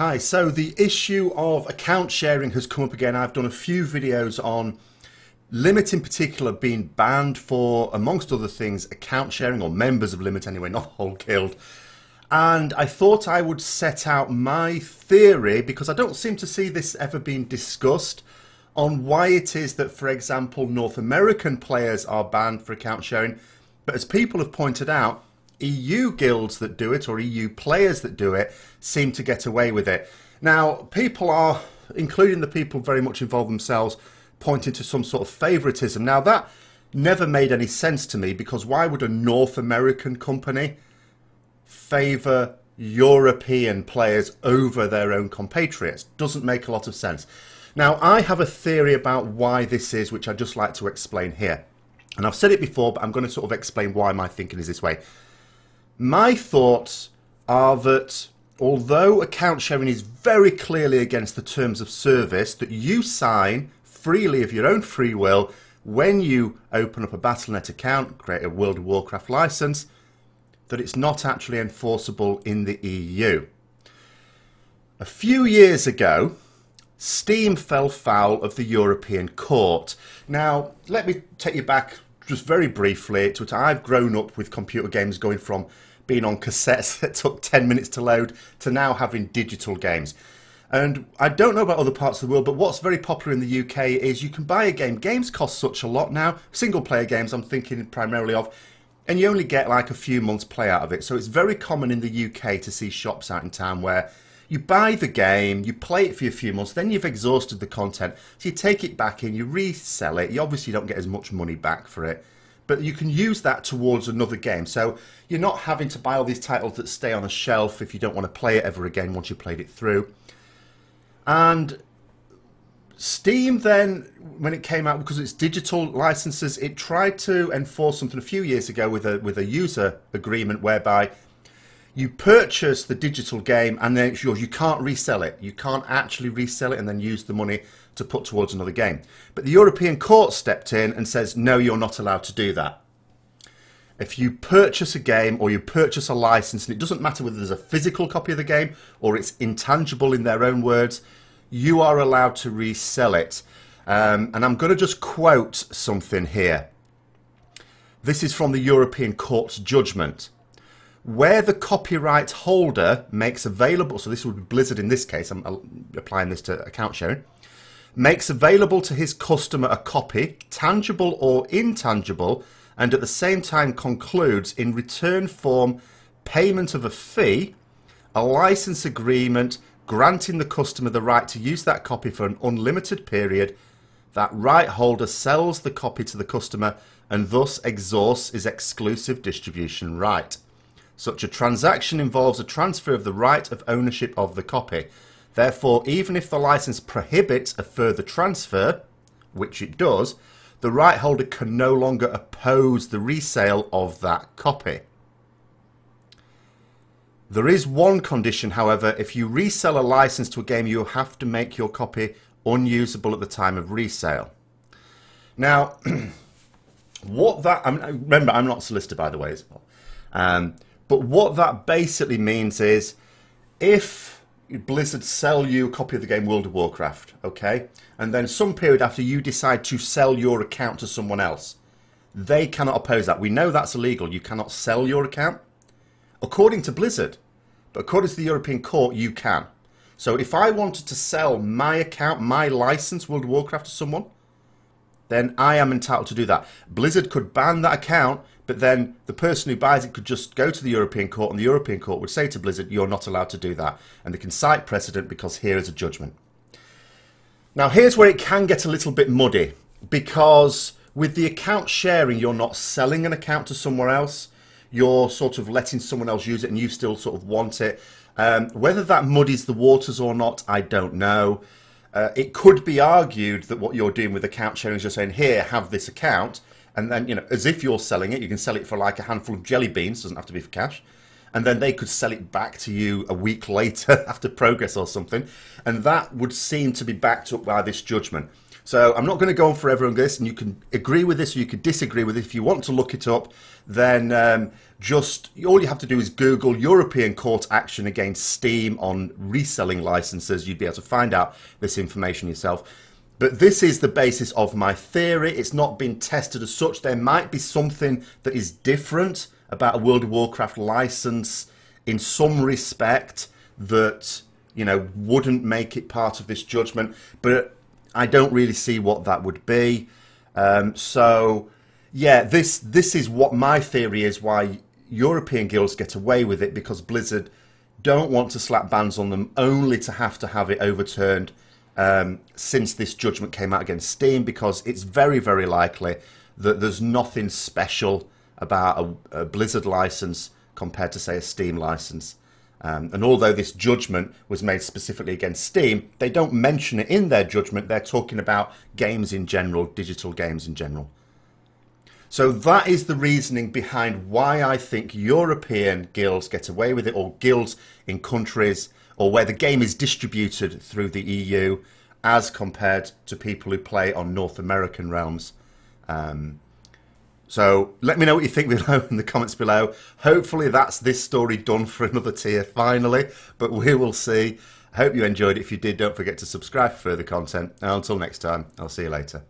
Hi, so the issue of account sharing has come up again. I've done a few videos on Limit in particular being banned for, amongst other things, account sharing, or members of Limit anyway, not the whole guild. And I thought I would set out my theory, because I don't seem to see this ever being discussed, on why it is that, for example, North American players are banned for account sharing. But as people have pointed out, EU guilds that do it, or EU players that do it, seem to get away with it. Now, people are, including the people very much involved themselves, pointing to some sort of favouritism. Now, that never made any sense to me, because why would a North American company favour European players over their own compatriots? Doesn't make a lot of sense. Now, I have a theory about why this is, which I'd just like to explain here. And I've said it before, but I'm going to sort of explain why my thinking is this way. My thoughts are that although account sharing is very clearly against the terms of service that you sign freely of your own free will when you open up a Battle.net account, create a World of Warcraft license, that it's not actually enforceable in the EU. A few years ago, Steam fell foul of the European Court. Now, let me take you back just very briefly to it. I've grown up with computer games going from being on cassettes that took 10 minutes to load to now having digital games. And I don't know about other parts of the world, but what's very popular in the UK is you can buy a game. Games cost such a lot now. Single player games I'm thinking primarily of. And you only get like a few months play out of it. So it's very common in the UK to see shops out in town where you buy the game, you play it for a few months, then you've exhausted the content. So you take it back in, you resell it. You obviously don't get as much money back for it. But you can use that towards another game. So you're not having to buy all these titles that stay on a shelf if you don't want to play it ever again once you've played it through. And Steam then, when it came out, because it's digital licenses, it tried to enforce something a few years ago with a user agreement whereby you purchase the digital game and then it's yours. You can't resell it. You can't actually resell it and then use the money to put towards another game. But the European Court stepped in and says, no, you're not allowed to do that. If you purchase a game or you purchase a license, and it doesn't matter whether there's a physical copy of the game or it's intangible in their own words, you are allowed to resell it. And I'm going to just quote something here. This is from the European Court's judgment. Where the copyright holder makes available, so this would be Blizzard in this case, I'm applying this to account sharing, makes available to his customer a copy, tangible or intangible, and at the same time concludes in return form payment of a fee, a license agreement granting the customer the right to use that copy for an unlimited period, that right holder sells the copy to the customer and thus exhausts his exclusive distribution right. Such a transaction involves a transfer of the right of ownership of the copy. Therefore, even if the license prohibits a further transfer, which it does, the right holder can no longer oppose the resale of that copy. There is one condition, however. If you resell a license to a game, you have to make your copy unusable at the time of resale. Now, remember, I'm not a solicitor, by the way, as well. But what that basically means is, if Blizzard sell you a copy of the game World of Warcraft, okay, and then some period after you decide to sell your account to someone else, they cannot oppose that. We know that's illegal. You cannot sell your account, according to Blizzard. But according to the European Court, you can. So if I wanted to sell my account, my license, World of Warcraft, to someone, then I am entitled to do that. Blizzard could ban that account, but then the person who buys it could just go to the European Court, and the European Court would say to Blizzard, you're not allowed to do that. And they can cite precedent because here is a judgment. Now, here's where it can get a little bit muddy, because with the account sharing, you're not selling an account to somewhere else. You're sort of letting someone else use it and you still sort of want it. Whether that muddies the waters or not, I don't know. It could be argued that what you're doing with account sharing is you're saying, here, have this account. And then, you know, as if you're selling it, you can sell it for like a handful of jelly beans, doesn't have to be for cash. And then they could sell it back to you a week later after progress or something. And that would seem to be backed up by this judgment. So I'm not going to go on forever on this, and you can agree with this or you can disagree with it. If you want to look it up, then just all you have to do is Google European court action against Steam on reselling licenses. You'd be able to find out this information yourself. But this is the basis of my theory. It's not been tested as such. There might be something that is different about a World of Warcraft license in some respect that, you know, wouldn't make it part of this judgment, but I don't really see what that would be. So yeah, this is what my theory is, why European guilds get away with it, because Blizzard don't want to slap bans on them only to have it overturned since this judgment came out against Steam, because it's very, very likely that there's nothing special about a Blizzard license compared to, say, a Steam license. And although this judgment was made specifically against Steam, they don't mention it in their judgment. They're talking about games in general, digital games in general. So that is the reasoning behind why I think European guilds get away with it, or guilds in countries or where the game is distributed through the EU, as compared to people who play on North American realms. So let me know what you think below in the comments below. Hopefully that's this story done for another tier finally, but we will see. I hope you enjoyed it. If you did, don't forget to subscribe for further content. And until next time, I'll see you later.